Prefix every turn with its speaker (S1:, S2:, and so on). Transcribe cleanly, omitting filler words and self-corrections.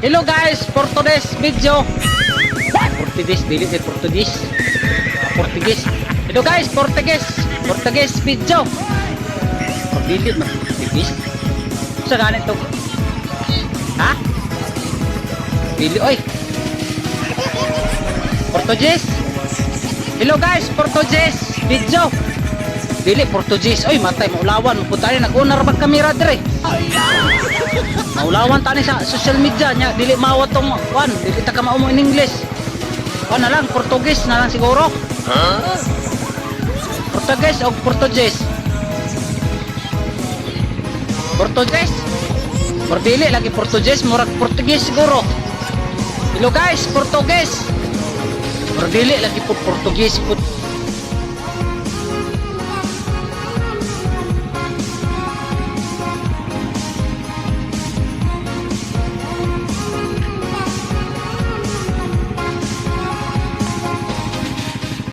S1: Hello guys, for today's video. Portuguese, dili kay Portuguese. Portuguese. Hello guys, Portuguese video. Dili man Portuguese. Sa ganito. Ha? Dili oy. Portuguese. Hello guys, Portuguese video. Dili Portuguese. Oy, matay maulawan mo putay nag-unar mag kamera dire. Maulawan tani sa social media nya dili mawat tong kwan, dili ta ka maumo in English. Kwan na lang Portuguese na lang siguro. Portuguese o Portuguese. Portuguese. Or dili lagi Portuguese, murag Portuguese siguro. Hello guys, Portuguese. Or dili lagi po Portuguese put.